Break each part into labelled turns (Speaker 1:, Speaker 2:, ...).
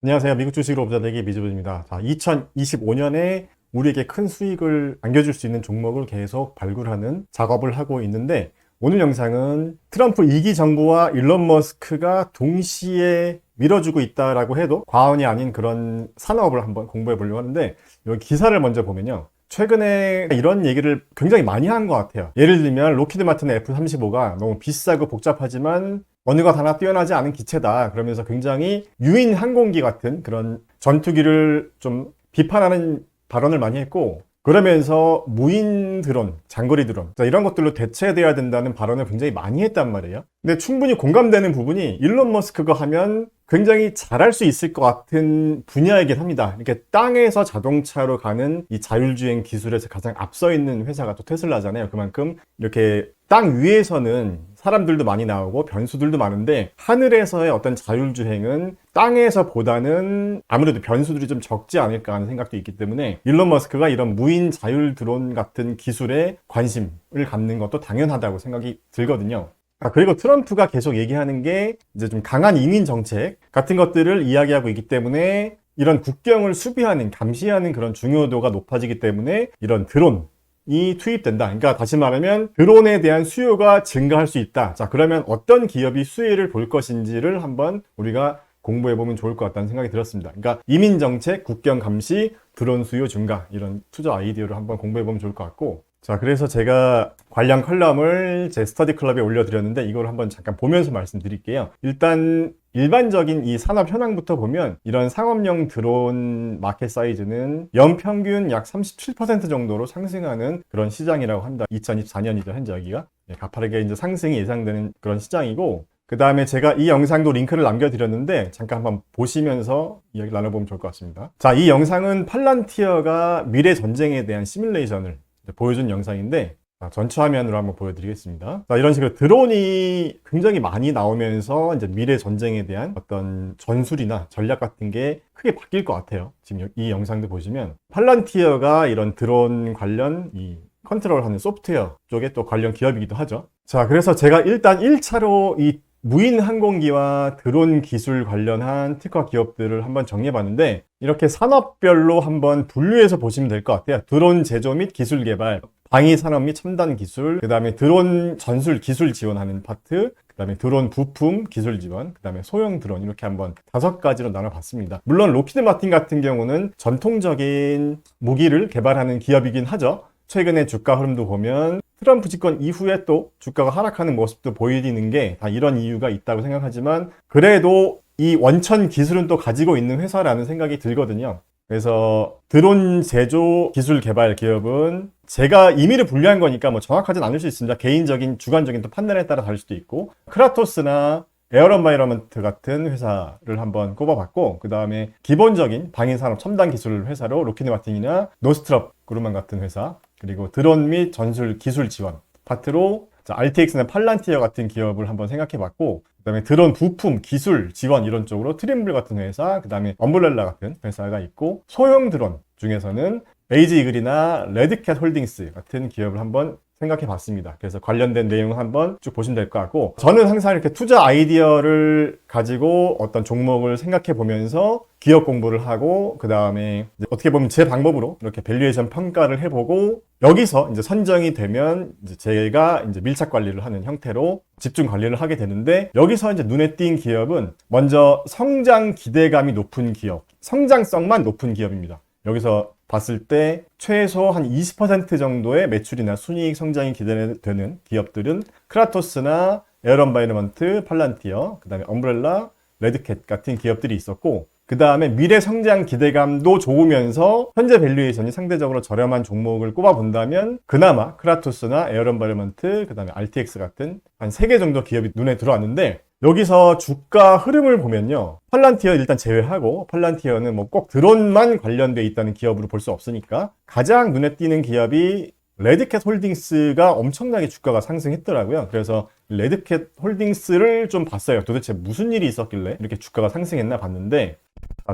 Speaker 1: 안녕하세요. 미국 주식으로 부자 되기 미즈분입니다. 자, 2025년에 우리에게 큰 수익을 안겨줄 수 있는 종목을 계속 발굴하는 작업을 하고 있는데, 오늘 영상은 트럼프 2기 정부와 일론 머스크가 동시에 밀어주고 있다라고 해도 과언이 아닌 그런 산업을 한번 공부해 보려고 하는데, 여기 기사를 먼저 보면요. 최근에 이런 얘기를 굉장히 많이 한 것 같아요. 예를 들면 로키드 마틴의 F-35가 너무 비싸고 복잡하지만 어느 것 하나 뛰어나지 않은 기체다. 그러면서 굉장히 유인 항공기 같은 그런 전투기를 좀 비판하는 발언을 많이 했고, 그러면서 무인 드론, 장거리 드론, 이런 것들로 대체돼야 된다는 발언을 굉장히 많이 했단 말이에요. 근데 충분히 공감되는 부분이 일론 머스크가 하면 굉장히 잘할 수 있을 것 같은 분야이긴 합니다. 이렇게 땅에서 자동차로 가는 이 자율주행 기술에서 가장 앞서 있는 회사가 또 테슬라잖아요. 그만큼 이렇게 땅 위에서는 사람들도 많이 나오고 변수들도 많은데, 하늘에서의 어떤 자율주행은 땅에서보다는 아무래도 변수들이 좀 적지 않을까 하는 생각도 있기 때문에 일론 머스크가 이런 무인 자율 드론 같은 기술에 관심을 갖는 것도 당연하다고 생각이 들거든요. 그리고 트럼프가 계속 얘기하는 게 이제 좀 강한 이민 정책 같은 것들을 이야기하고 있기 때문에, 이런 국경을 수비하는, 감시하는 그런 중요도가 높아지기 때문에 이런 드론이 투입된다. 그러니까 다시 말하면 드론에 대한 수요가 증가할 수 있다. 자, 그러면 어떤 기업이 수혜를 볼 것인지를 한번 우리가 공부해보면 좋을 것 같다는 생각이 들었습니다. 그러니까 이민 정책, 국경 감시, 드론 수요 증가, 이런 투자 아이디어를 한번 공부해보면 좋을 것 같고, 자, 그래서 제가 관련 컬럼을 제 스터디 클럽에 올려드렸는데 이걸 한번 잠깐 보면서 말씀드릴게요. 일단 일반적인 이 산업 현황부터 보면 이런 상업용 드론 마켓 사이즈는 연평균 약 37% 정도로 상승하는 그런 시장이라고 합니다. 2024년이죠, 현재 여기가. 가파르게 이제 상승이 예상되는 그런 시장이고, 그 다음에 제가 이 영상도 링크를 남겨드렸는데 잠깐 한번 보시면서 이야기 나눠보면 좋을 것 같습니다. 자, 이 영상은 팔란티어가 미래 전쟁에 대한 시뮬레이션을 보여준 영상인데, 전체 화면으로 한번 보여드리겠습니다. 자, 이런 식으로 드론이 굉장히 많이 나오면서 이제 미래 전쟁에 대한 어떤 전술이나 전략 같은 게 크게 바뀔 것 같아요. 지금 이 영상도 보시면 팔란티어가 이런 드론 관련 이 컨트롤하는 소프트웨어 쪽에 또 관련 기업이기도 하죠. 자, 그래서 제가 일단 1차로 이 무인 항공기와 드론 기술 관련한 특화 기업들을 한번 정리해 봤는데, 이렇게 산업별로 한번 분류해서 보시면 될 것 같아요. 드론 제조 및 기술 개발, 방위 산업 및 첨단 기술, 그 다음에 드론 전술 기술 지원하는 파트, 그 다음에 드론 부품 기술 지원, 그 다음에 소형 드론, 이렇게 한번 5가지로 나눠봤습니다. 물론 로키드 마틴 같은 경우는 전통적인 무기를 개발하는 기업이긴 하죠. 최근에 주가 흐름도 보면 트럼프 집권 이후에 또 주가가 하락하는 모습도 보이는 게 다 이런 이유가 있다고 생각하지만, 그래도 이 원천 기술은 또 가지고 있는 회사라는 생각이 들거든요. 그래서 드론 제조 기술 개발 기업은 제가 임의를 분류한 거니까 뭐 정확하진 않을 수 있습니다. 개인적인 주관적인 또 판단에 따라 다를 수도 있고, 크라토스나 에어런바이러먼트 같은 회사를 한번 꼽아봤고, 그 다음에 기본적인 방위산업 첨단 기술 회사로 로키드 마틴이나 노스트럽 그루만 같은 회사, 그리고 드론 및 전술 기술 지원 파트로 RTX나 팔란티어 같은 기업을 한번 생각해봤고, 그 다음에 드론 부품 기술 지원 이런 쪽으로 트림블 같은 회사, 그 다음에 엄브렐라 같은 회사가 있고, 소형 드론 중에서는 베이지 이글이나 레드캣 홀딩스 같은 기업을 한번 생각해 봤습니다. 그래서 관련된 내용 한번 쭉 보시면 될 것 같고, 저는 항상 이렇게 투자 아이디어를 가지고 어떤 종목을 생각해 보면서 기업 공부를 하고, 그 다음에 어떻게 보면 제 방법으로 이렇게 밸류에이션 평가를 해보고, 여기서 이제 선정이 되면 이제 제가 이제 밀착 관리를 하는 형태로 집중 관리를 하게 되는데, 여기서 이제 눈에 띈 기업은 먼저 성장 기대감이 높은 기업, 성장성만 높은 기업입니다. 여기서 봤을 때 최소 한 20% 정도의 매출이나 순이익 성장이 기대되는 기업들은 크라토스나 에어런바이러먼트, 팔란티어, 그 다음에 엄브렐라, 레드캣 같은 기업들이 있었고, 그 다음에 미래 성장 기대감도 좋으면서 현재 밸류에이션이 상대적으로 저렴한 종목을 꼽아본다면 그나마 크라토스나 에어런바이러먼트, 그 다음에 RTX 같은 한 3개 정도 기업이 눈에 들어왔는데, 여기서 주가 흐름을 보면요, 팔란티어 일단 제외하고, 팔란티어는 뭐 꼭 드론만 관련돼 있다는 기업으로 볼 수 없으니까 가장 눈에 띄는 기업이 레드캣 홀딩스가 엄청나게 주가가 상승했더라고요. 그래서 레드캣 홀딩스를 좀 봤어요. 도대체 무슨 일이 있었길래 이렇게 주가가 상승했나 봤는데,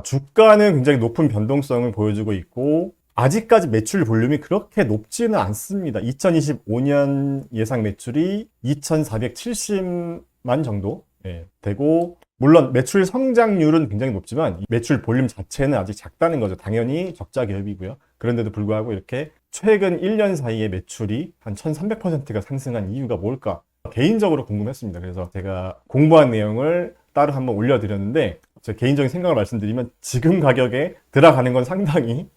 Speaker 1: 주가는 굉장히 높은 변동성을 보여주고 있고, 아직까지 매출 볼륨이 그렇게 높지는 않습니다. 2025년 예상 매출이 2,470만 정도 되고, 물론 매출 성장률은 굉장히 높지만 매출 볼륨 자체는 아직 작다는 거죠. 당연히 적자 기업이고요. 그런데도 불구하고 이렇게 최근 1년 사이에 매출이 한 1300%가 상승한 이유가 뭘까? 개인적으로 궁금했습니다. 그래서 제가 공부한 내용을 따로 한번 올려드렸는데 제 개인적인 생각을 말씀드리면 지금 가격에 들어가는 건 상당히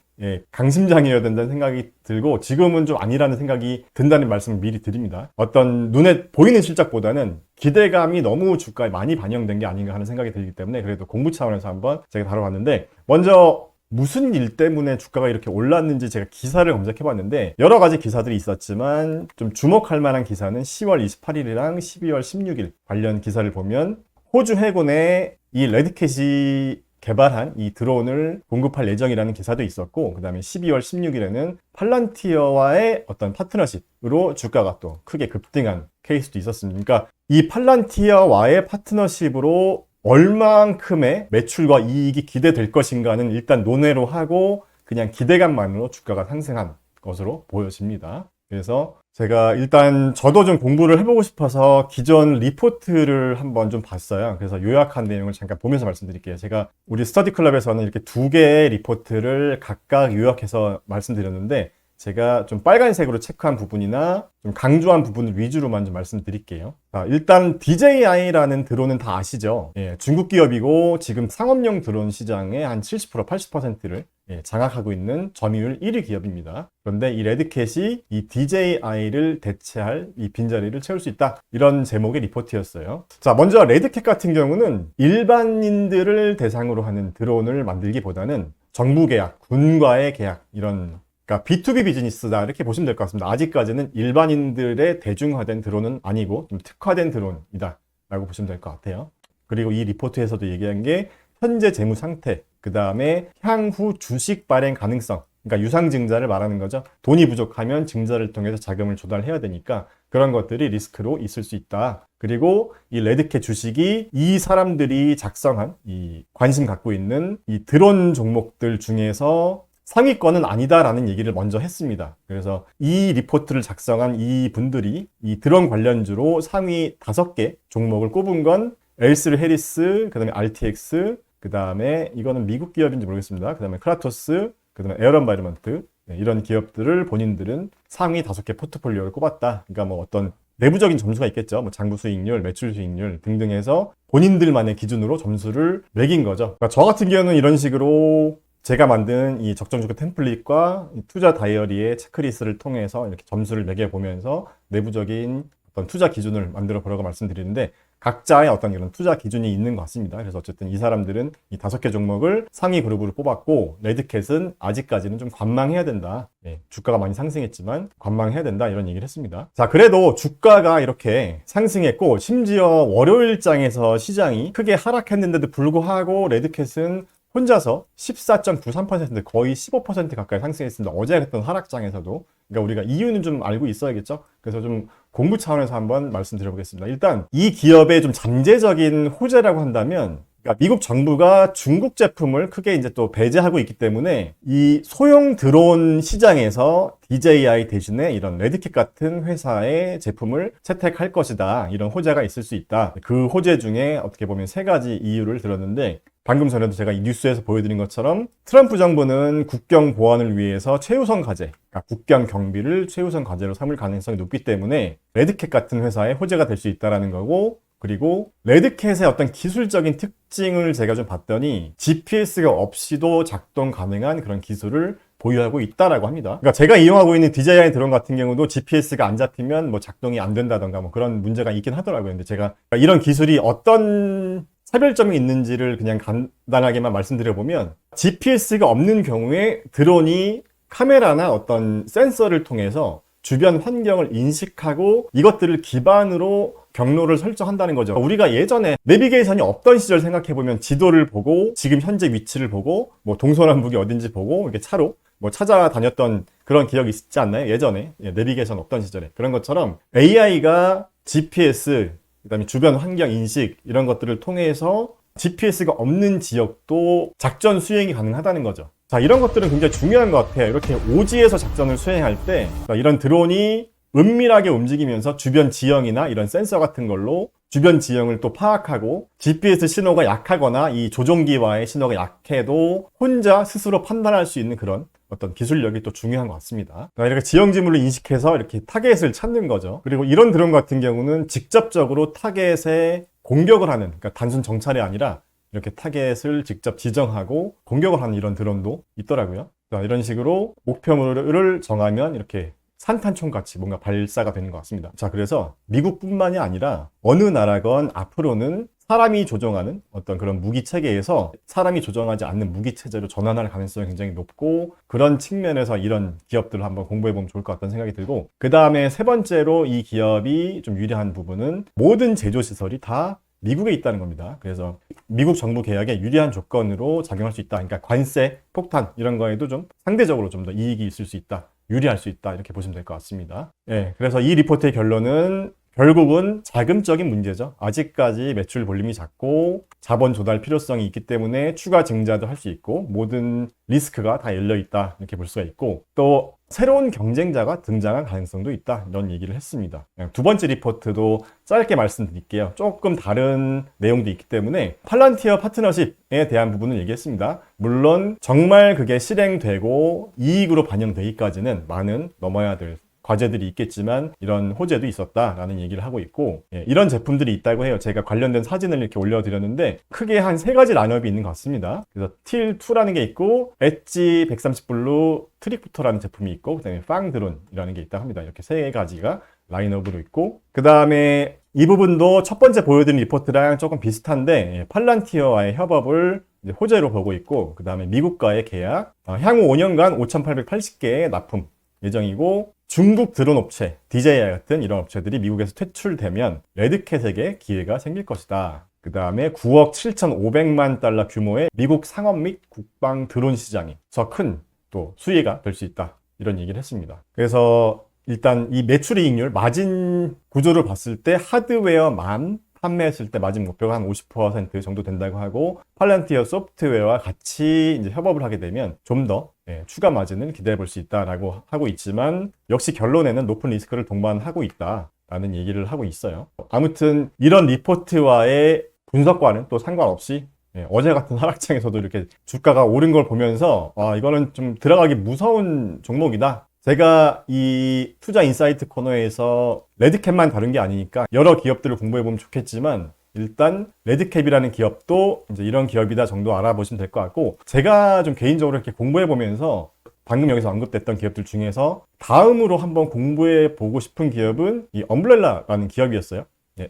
Speaker 1: 강심장이어야 된다는 생각이 들고 지금은 좀 아니라는 생각이 든다는 말씀을 미리 드립니다. 어떤 눈에 보이는 실적보다는 기대감이 너무 주가에 많이 반영된 게 아닌가 하는 생각이 들기 때문에 그래도 공부 차원에서 한번 제가 다뤄봤는데 먼저 무슨 일 때문에 주가가 이렇게 올랐는지 제가 기사를 검색해봤는데 여러 가지 기사들이 있었지만 좀 주목할 만한 기사는 10월 28일이랑 12월 16일 관련 기사를 보면 호주 해군의 이 레드캣이 개발한 이 드론을 공급할 예정이라는 기사도 있었고 그 다음에 12월 16일에는 팔란티어와의 어떤 파트너십으로 주가가 또 크게 급등한 케이스도 있었습니다. 그러니까 이 팔란티어와의 파트너십으로 얼만큼의 매출과 이익이 기대될 것인가는 일단 논외로 하고 그냥 기대감만으로 주가가 상승한 것으로 보여집니다. 그래서 제가 일단 저도 좀 공부를 해보고 싶어서 기존 리포트를 한번 좀 봤어요. 그래서 요약한 내용을 잠깐 보면서 말씀드릴게요. 제가 우리 스터디 클럽에서는 이렇게 두 개의 리포트를 각각 요약해서 말씀드렸는데 제가 좀 빨간색으로 체크한 부분이나 좀 강조한 부분을 위주로만 좀 말씀드릴게요. 자, 일단 DJI라는 드론은 다 아시죠? 중국 기업이고 지금 상업용 드론 시장의 한 70%, 80%를 장악하고 있는 점유율 1위 기업입니다. 그런데 이 레드캣이 이 DJI를 대체할 이 빈자리를 채울 수 있다. 이런 제목의 리포트였어요. 자, 먼저 레드캣 같은 경우는 일반인들을 대상으로 하는 드론을 만들기보다는 정부 계약, 군과의 계약 이런 그러니까 B2B 비즈니스다 이렇게 보시면 될 것 같습니다. 아직까지는 일반인들의 대중화된 드론은 아니고 좀 특화된 드론이다 라고 보시면 될 것 같아요. 그리고 이 리포트에서도 얘기한 게 현재 재무 상태, 그 다음에 향후 주식 발행 가능성, 그러니까 유상증자를 말하는 거죠. 돈이 부족하면 증자를 통해서 자금을 조달해야 되니까 그런 것들이 리스크로 있을 수 있다. 그리고 이 레드캣 주식이 이 사람들이 작성한 이 관심 갖고 있는 이 드론 종목들 중에서 상위권은 아니다라는 얘기를 먼저 했습니다. 그래서 이 리포트를 작성한 이 분들이 이 드론 관련주로 상위 5개 종목을 꼽은 건 엘스르 해리스, 그 다음에 RTX, 그 다음에 이거는 미국 기업인지 모르겠습니다. 그 다음에 크라토스, 그 다음에 에어런바이러먼트 이런 기업들을 본인들은 상위 5개 포트폴리오를 꼽았다. 그러니까 뭐 어떤 내부적인 점수가 있겠죠. 뭐 장부 수익률, 매출 수익률 등등 해서 본인들만의 기준으로 점수를 매긴 거죠. 그러니까 저 같은 경우는 이런 식으로 제가 만든 이 적정주가 템플릿과 투자 다이어리의 체크리스트를 통해서 이렇게 점수를 매겨보면서 내부적인 어떤 투자 기준을 만들어 보라고 말씀드리는데 각자의 어떤 이런 투자 기준이 있는 것 같습니다. 그래서 어쨌든 이 사람들은 이 5개 종목을 상위 그룹으로 뽑았고 레드캣은 아직까지는 좀 관망해야 된다. 주가가 많이 상승했지만 관망해야 된다 이런 얘기를 했습니다. 자, 그래도 주가가 이렇게 상승했고 심지어 월요일장에서 시장이 크게 하락했는데도 불구하고 레드캣은 혼자서 14.93% 거의 15% 가까이 상승했습니다. 어제 했던 하락장에서도. 그러니까 우리가 이유는 좀 알고 있어야겠죠. 그래서 좀 공부 차원에서 한번 말씀드려보겠습니다. 일단 이 기업의 좀 잠재적인 호재라고 한다면 그러니까 미국 정부가 중국 제품을 크게 이제 또 배제하고 있기 때문에 이 소형 드론 시장에서 DJI 대신에 이런 레드캣 같은 회사의 제품을 채택할 것이다. 이런 호재가 있을 수 있다. 그 호재 중에 어떻게 보면 3가지 이유를 들었는데 방금 전에도 제가 이 뉴스에서 보여드린 것처럼 트럼프 정부는 국경 보안을 위해서 최우선 과제, 그러니까 국경 경비를 최우선 과제로 삼을 가능성이 높기 때문에 레드캣 같은 회사의 호재가 될 수 있다는 거고 그리고 레드캣의 어떤 기술적인 특징을 제가 좀 봤더니 GPS가 없이도 작동 가능한 그런 기술을 보유하고 있다라고 합니다. 그러니까 제가 이용하고 있는 DJI 드론 같은 경우도 GPS가 안 잡히면 뭐 작동이 안 된다던가 뭐 그런 문제가 있긴 하더라고요. 근데 제가 이런 기술이 어떤 차별점이 있는지를 그냥 간단하게만 말씀드려보면 GPS가 없는 경우에 드론이 카메라나 어떤 센서를 통해서 주변 환경을 인식하고 이것들을 기반으로 경로를 설정한다는 거죠. 우리가 예전에 내비게이션이 없던 시절 생각해보면 지도를 보고 지금 현재 위치를 보고 뭐 동서남북이 어딘지 보고 이렇게 차로 뭐 찾아다녔던 그런 기억이 있지 않나요? 예전에 내비게이션 없던 시절에 그런 것처럼 AI가 GPS 그다음에 주변 환경 인식 이런 것들을 통해서 GPS가 없는 지역도 작전 수행이 가능하다는 거죠. 자, 이런 것들은 굉장히 중요한 것 같아요. 이렇게 오지에서 작전을 수행할 때 이런 드론이 은밀하게 움직이면서 주변 지형이나 이런 센서 같은 걸로 주변 지형을 또 파악하고 GPS 신호가 약하거나 이 조종기와의 신호가 약해도 혼자 스스로 판단할 수 있는 그런 어떤 기술력이 또 중요한 것 같습니다. 이렇게 지형 지물을 인식해서 이렇게 타겟을 찾는 거죠. 그리고 이런 드론 같은 경우는 직접적으로 타겟에 공격을 하는, 그러니까 단순 정찰이 아니라 이렇게 타겟을 직접 지정하고 공격을 하는 이런 드론도 있더라고요. 이런 식으로 목표물을 정하면 이렇게 산탄총 같이 뭔가 발사가 되는 것 같습니다. 자, 그래서 미국뿐만이 아니라 어느 나라건 앞으로는 사람이 조종하는 어떤 그런 무기 체계에서 사람이 조종하지 않는 무기 체제로 전환할 가능성이 굉장히 높고, 그런 측면에서 이런 기업들을 한번 공부해 보면 좋을 것 같다는 생각이 들고, 그 다음에 세 번째로 이 기업이 좀 유리한 부분은 모든 제조 시설이 다 미국에 있다는 겁니다. 그래서 미국 정부 계약에 유리한 조건으로 작용할 수 있다. 그러니까 관세, 폭탄 이런 거에도 좀 상대적으로 좀 더 이익이 있을 수 있다. 유리할 수 있다. 이렇게 보시면 될 것 같습니다. 예, 그래서 이 리포트의 결론은 결국은 자금적인 문제죠. 아직까지 매출 볼륨이 작고 자본 조달 필요성이 있기 때문에 추가 증자도 할 수 있고 모든 리스크가 다 열려 있다. 이렇게 볼 수가 있고, 또 새로운 경쟁자가 등장할 가능성도 있다. 이런 얘기를 했습니다. 두 번째 리포트도 짧게 말씀드릴게요. 조금 다른 내용도 있기 때문에 팔란티어 파트너십에 대한 부분을 얘기했습니다. 물론 정말 그게 실행되고 이익으로 반영되기까지는 많은 넘어야 될 과제들이 있겠지만 이런 호재도 있었다라는 얘기를 하고 있고, 이런 제품들이 있다고 해요. 제가 관련된 사진을 이렇게 올려드렸는데 크게 한 세 가지 라인업이 있는 것 같습니다. 그래서 틸2라는 게 있고, 엣지 130블루 트릭부터라는 제품이 있고, 그 다음에 빵드론이라는 게 있다고 합니다. 이렇게 세 가지가 라인업으로 있고, 그 다음에 이 부분도 첫 번째 보여드린 리포트랑 조금 비슷한데 팔란티어와의 협업을 이제 호재로 보고 있고, 그 다음에 미국과의 계약, 향후 5년간 5,880개의 납품 예정이고, 중국 드론 업체, DJI 같은 이런 업체들이 미국에서 퇴출되면 레드캣에게 기회가 생길 것이다. 그 다음에 9억 7,500만 달러 규모의 미국 상업 및 국방 드론 시장이 더 큰 또 수혜가 될 수 있다. 이런 얘기를 했습니다. 그래서 일단 이 매출이익률, 마진 구조를 봤을 때 하드웨어만 판매했을 때 마진 목표가 한 50% 정도 된다고 하고, 팔란티어 소프트웨어와 같이 이제 협업을 하게 되면 좀 더 추가 마진을 기대해 볼 수 있다라고 하고 있지만, 역시 결론에는 높은 리스크를 동반하고 있다라는 얘기를 하고 있어요. 아무튼 이런 리포트와의 분석과는 또 상관없이 어제 같은 하락장에서도 이렇게 주가가 오른 걸 보면서 이거는 좀 들어가기 무서운 종목이다. 제가 이 투자 인사이트 코너에서 레드캡만 다룬 게 아니니까 여러 기업들을 공부해 보면 좋겠지만, 일단 레드캡이라는 기업도 이제 이런 기업이다 정도 알아보시면 될 것 같고, 제가 좀 개인적으로 이렇게 공부해 보면서 방금 여기서 언급됐던 기업들 중에서 다음으로 한번 공부해 보고 싶은 기업은 이 엄브렐라라는 기업이었어요.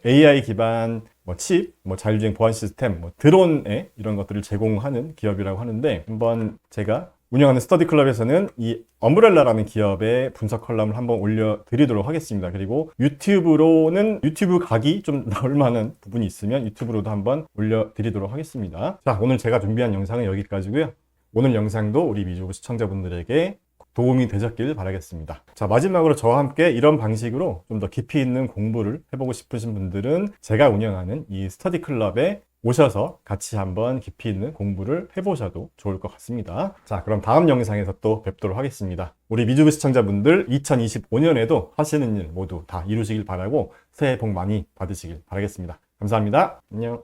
Speaker 1: AI 기반 칩, 자율주행 보안 시스템, 드론에 이런 것들을 제공하는 기업이라고 하는데, 한번 제가 운영하는 스터디 클럽에서는 이 엄브렐라라는 기업의 분석 컬럼을 한번 올려드리도록 하겠습니다. 그리고 유튜브로는 유튜브 각이 좀 나올 만한 부분이 있으면 유튜브로도 한번 올려드리도록 하겠습니다. 자, 오늘 제가 준비한 영상은 여기까지고요. 오늘 영상도 우리 미주부 시청자분들에게 도움이 되셨길 바라겠습니다. 자, 마지막으로 저와 함께 이런 방식으로 좀 더 깊이 있는 공부를 해보고 싶으신 분들은 제가 운영하는 이 스터디 클럽에 오셔서 같이 한번 깊이 있는 공부를 해보셔도 좋을 것 같습니다. 자, 그럼 다음 영상에서 또 뵙도록 하겠습니다. 우리 미주부 시청자분들 2025년에도 하시는 일 모두 다 이루시길 바라고 새해 복 많이 받으시길 바라겠습니다. 감사합니다. 안녕.